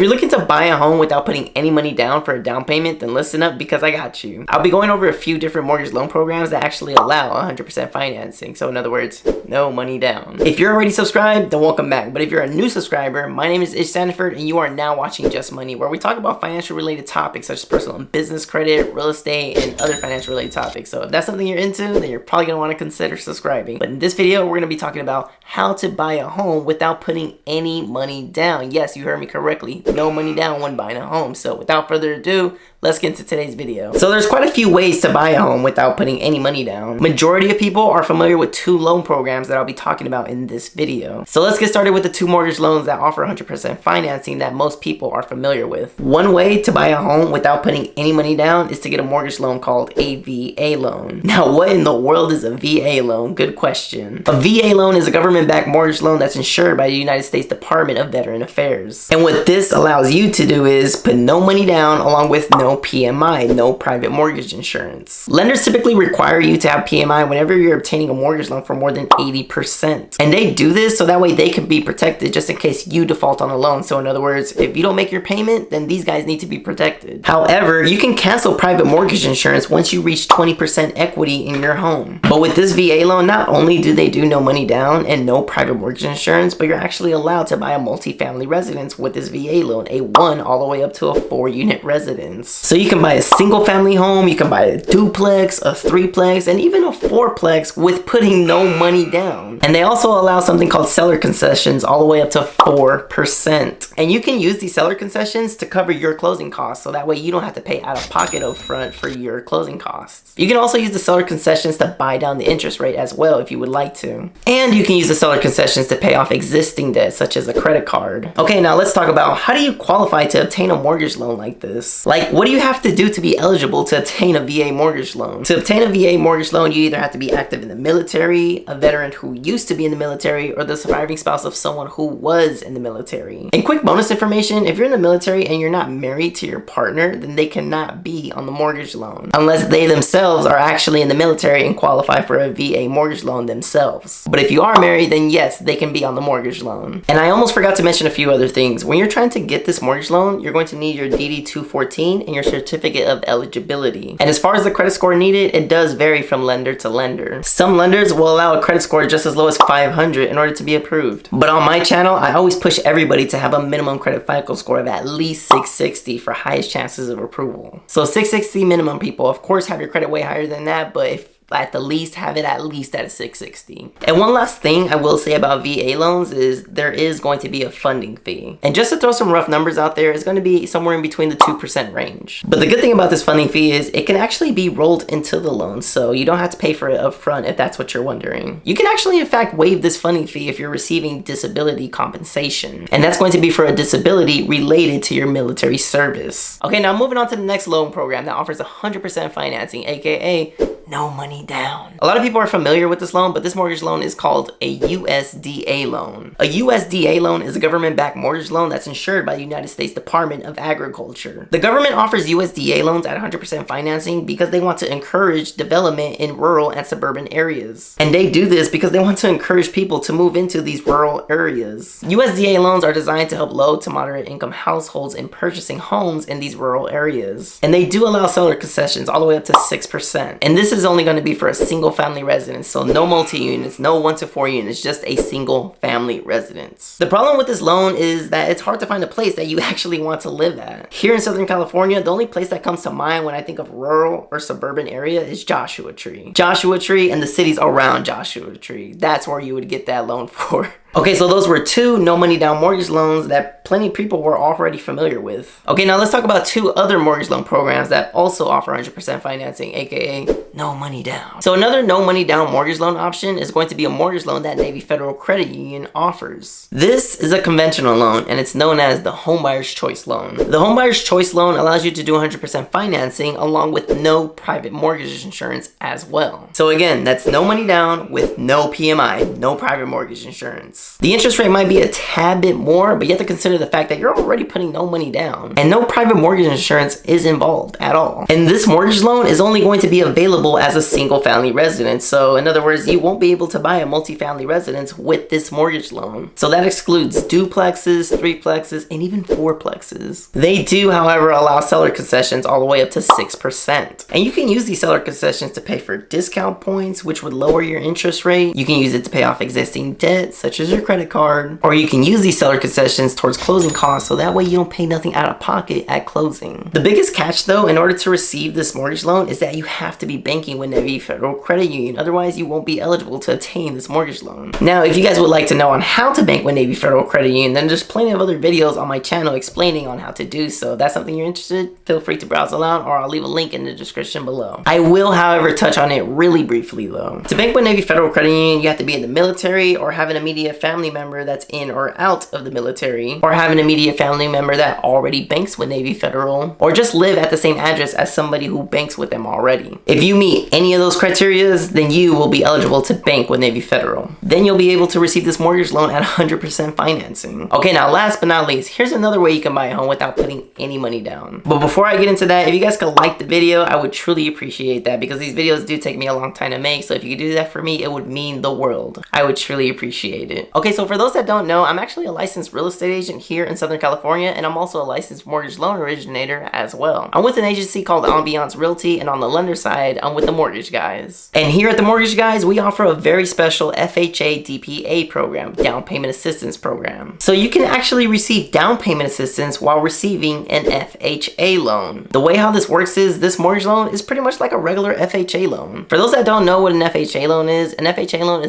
you're looking to buy a home without putting any money down for a down payment, then listen up because I got you. I'll be going over a few different mortgage loan programs that actually allow 100% financing. So in other words, no money down. If you're already subscribed, then welcome back. But if you're a new subscriber, my name is Ismael Sandiford and you are now watching Just Money, where we talk about financial related topics such as personal and business credit, real estate, and other financial related topics. So if that's something you're into, then you're probably going to want to consider subscribing. But in this video, we're going to be talking about how to buy a home without putting any money down. Yes, you heard me correctly. No money down when buying a home. So without further ado, let's get into today's video. So there's quite a few ways to buy a home without putting any money down. Majority of people are familiar with two loan programs that I'll be talking about in this video. So let's get started with the two mortgage loans that offer 100% financing that most people are familiar with. One way to buy a home without putting any money down is to get a mortgage loan called a VA loan. Now, what in the world is a VA loan? Good question. A VA loan is a government-backed mortgage loan that's insured by the United States Department of Veteran Affairs. And what this allows you to do is put no money down along with no PMI, no private mortgage insurance. Lenders typically require you to have PMI whenever you're obtaining a mortgage loan for more than 80%. And they do this so that way they can be protected just in case you default on a loan. So in other words, if you don't make your payment, then these guys need to be protected. However, you can cancel private mortgage insurance once you reach 20% equity in your home. But with this VA loan, not only do they do no money down and no private mortgage insurance, but you're actually allowed to buy a multifamily residence with this VA loan, a 1 all the way up to a 4-unit residence. So you can buy a single family home, you can buy a duplex, a 3-plex, and even a 4-plex with putting no money down. And they also allow something called seller concessions all the way up to 4%. And you can use these seller concessions to cover your closing costs, so that way you don't have to pay out of pocket up front for your closing costs. You can also use the seller concessions to buy down the interest rate as well if you would like to. And you can use the seller concessions to pay off existing debt such as a credit card. Okay, now let's talk about how do you qualify to obtain a mortgage loan like this? Like, what do you have to do to be eligible to obtain a VA mortgage loan? To obtain a VA mortgage loan, you either have to be active in the military, a veteran who used to be in the military, or the surviving spouse of someone who was in the military. And quick bonus information, if you're in the military and you're not married to your partner, then they cannot be on the mortgage loan unless they themselves are actually in the military and qualify for a VA mortgage loan themselves. But if you are married, then yes, they can be on the mortgage loan. And I almost forgot to mention a few other things. When you're trying to get this mortgage loan, you're going to need your DD-214 and your certificate of eligibility. And as far as the credit score needed, it does vary from lender to lender. Some lenders will allow a credit score just as low as 500 in order to be approved. But on my channel, I always push everybody to have a minimum credit FICO score of at least 660 for highest chances of approval. So 660 minimum, people. Of course, have your credit way higher than that, but if at the least, have it at least at a 660. And one last thing I will say about VA loans is there is going to be a funding fee. And just to throw some rough numbers out there, it's going to be somewhere in between the 2% range. But the good thing about this funding fee is it can actually be rolled into the loan, so you don't have to pay for it up front if that's what you're wondering. You can actually, in fact, waive this funding fee if you're receiving disability compensation. And that's going to be for a disability related to your military service. Okay, now moving on to the next loan program that offers 100% financing, aka no money down. A lot of people are familiar with this loan, but this mortgage loan is called a USDA loan. A USDA loan is a government-backed mortgage loan that's insured by the United States Department of Agriculture. The government offers USDA loans at 100% financing because they want to encourage development in rural and suburban areas. And they do this because they want to encourage people to move into these rural areas. USDA loans are designed to help low to moderate income households in purchasing homes in these rural areas. And they do allow seller concessions all the way up to 6%. And this is only going to be for a single family residence, so no multi-units, no 1 to 4 units, just a single family residence. The problem with this loan is that it's hard to find a place that you actually want to live at. Here in Southern California, the only place that comes to mind when I think of rural or suburban area is Joshua Tree. Joshua Tree and the cities around Joshua Tree. That's where you would get that loan for. Okay, so those were two no money down mortgage loans that plenty of people were already familiar with. Okay, now let's talk about two other mortgage loan programs that also offer 100% financing, aka no money down. So another no money down mortgage loan option is going to be a mortgage loan that Navy Federal Credit Union offers. This is a conventional loan and it's known as the Homebuyers Choice Loan. The Homebuyers Choice Loan allows you to do 100% financing along with no private mortgage insurance as well. So again, that's no money down with no PMI, no private mortgage insurance. rates. The interest rate might be a tad bit more, but you have to consider the fact that you're already putting no money down and no private mortgage insurance is involved at all. And this mortgage loan is only going to be available as a single family residence. So in other words, you won't be able to buy a multifamily residence with this mortgage loan. So that excludes duplexes, threeplexes, and even fourplexes. They do, however, allow seller concessions all the way up to 6%. And you can use these seller concessions to pay for discount points, which would lower your interest rate. You can use it to pay off existing debt, such as your credit card, or you can use these seller concessions towards closing costs, so that way you don't pay nothing out of pocket at closing. The biggest catch though, in order to receive this mortgage loan, is that you have to be banking with Navy Federal Credit Union. Otherwise, you won't be eligible to obtain this mortgage loan. Now, if you guys would like to know on how to bank with Navy Federal Credit Union, then there's plenty of other videos on my channel explaining on how to do so. If that's something you're interested, feel free to browse along, or I'll leave a link in the description below. I will, however, touch on it really briefly though. To bank with Navy Federal Credit Union, you have to be in the military, or have an immediate family member that's in or out of the military, or have an immediate family member that already banks with Navy Federal, or just live at the same address as somebody who banks with them already. If you meet any of those criteria, then you will be eligible to bank with Navy Federal. Then you'll be able to receive this mortgage loan at 100% financing. Okay, now last but not least, here's another way you can buy a home without putting any money down. But before I get into that, if you guys could like the video, I would truly appreciate that, because these videos do take me a long time to make. So if you could do that for me, it would mean the world. I would truly appreciate it. Okay, so for those that don't know, I'm actually a licensed real estate agent here in Southern California, and I'm also a licensed mortgage loan originator as well. I'm with an agency called Ambiance Realty, and on the lender side, I'm with the Mortgage Guys. And here at the Mortgage Guys, we offer a very special FHA DPA program, down payment assistance program. So you can actually receive down payment assistance while receiving an FHA loan. The way how this works is this mortgage loan is pretty much like a regular FHA loan. For those that don't know what an FHA loan is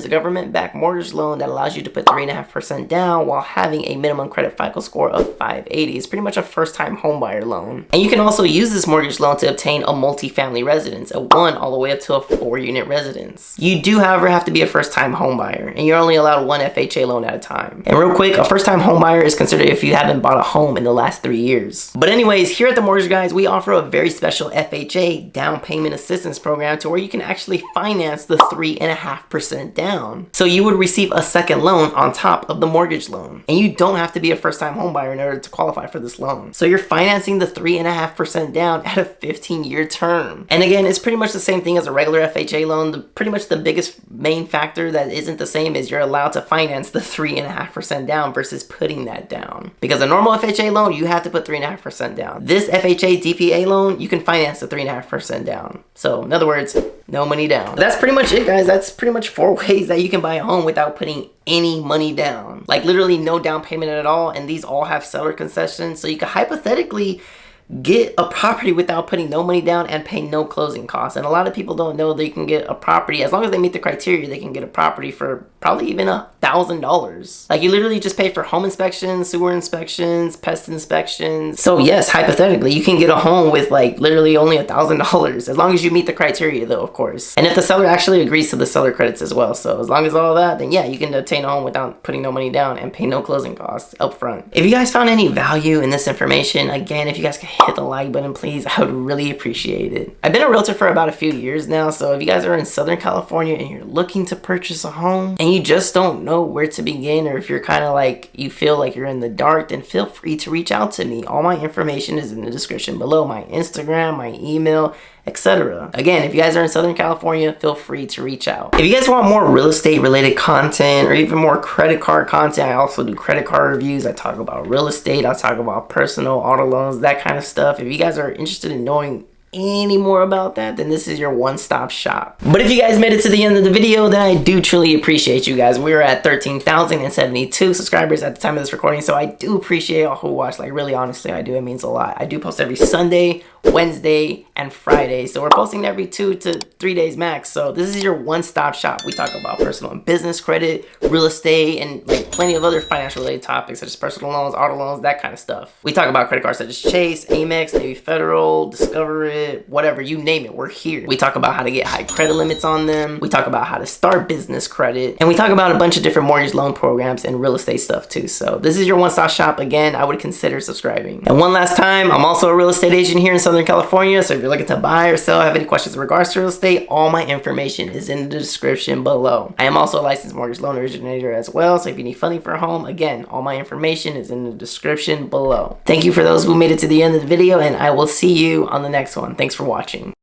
a government-backed mortgage loan that allows you to put 3.5% down while having a minimum credit FICO score of 580. It's pretty much a first-time homebuyer loan. And you can also use this mortgage loan to obtain a multifamily residence, a 1 all the way up to a 4-unit residence. You do, however, have to be a first-time homebuyer, and you're only allowed one FHA loan at a time. And real quick, a first-time homebuyer is considered if you haven't bought a home in the last 3 years. But anyways, here at the Mortgage Guys, we offer a very special FHA down payment assistance program to where you can actually finance the 3.5% down. So you would receive a second loan on top of the mortgage loan. And you don't have to be a first-time homebuyer in order to qualify for this loan. So you're financing the 3.5% down at a 15-year term. And again, it's pretty much the same thing as a regular FHA loan. Pretty much the biggest main factor that isn't the same is you're allowed to finance the 3.5% down versus putting that down. Because a normal FHA loan, you have to put 3.5% down. This FHA DPA loan, you can finance the 3.5% down. So in other words, no money down. That's pretty much it, guys. That's pretty much 4 ways that you can buy a home without putting any money down. Like literally no down payment at all, and these all have seller concessions. So you could hypothetically get a property without putting no money down and pay no closing costs. And a lot of people don't know they can get a property, as long as they meet the criteria, they can get a property for probably even $1,000. Like you literally just pay for home inspections, sewer inspections, pest inspections. So yes, hypothetically, you can get a home with like literally only $1,000, as long as you meet the criteria though, of course. And if the seller actually agrees to the seller credits as well. So as long as all that, then yeah, you can obtain a home without putting no money down and pay no closing costs up front. If you guys found any value in this information, again, if you guys could hit the like button, please, I would really appreciate it. I've been a realtor for about a few years now, so if you guys are in Southern California and you're looking to purchase a home and you just don't know where to begin, or if you're kind of like, you feel like you're in the dark, then feel free to reach out to me. All my information is in the description below, my Instagram, my email, etc. Again, if you guys are in Southern California, feel free to reach out. If you guys want more real estate related content or even more credit card content, I also do credit card reviews. I talk about real estate, I talk about personal auto loans, that kind of stuff. If you guys are interested in knowing any more about that, then this is your one-stop shop. But if you guys made it to the end of the video, then I do truly appreciate you guys. We are at 13,072 subscribers at the time of this recording, so I do appreciate all who watch. Like really, honestly, I do. It means a lot. I do post every Sunday, Wednesday, and Friday, so we're posting every 2 to 3 days max. So this is your one-stop shop. We talk about personal and business credit, real estate, and like plenty of other financial related topics such as personal loans, auto loans, that kind of stuff. We talk about credit cards such as Chase, Amex, Navy Federal, Discover It, credit, whatever, you name it, we're here. We talk about how to get high credit limits on them. We talk about how to start business credit. And we talk about a bunch of different mortgage loan programs and real estate stuff too. So this is your one-stop shop. Again, I would consider subscribing. And one last time, I'm also a real estate agent here in Southern California. So if you're looking to buy or sell, have any questions in regards to real estate, all my information is in the description below. I am also a licensed mortgage loan originator as well. So if you need funding for a home, again, all my information is in the description below. Thank you for those who made it to the end of the video, and I will see you on the next one. Thanks for watching.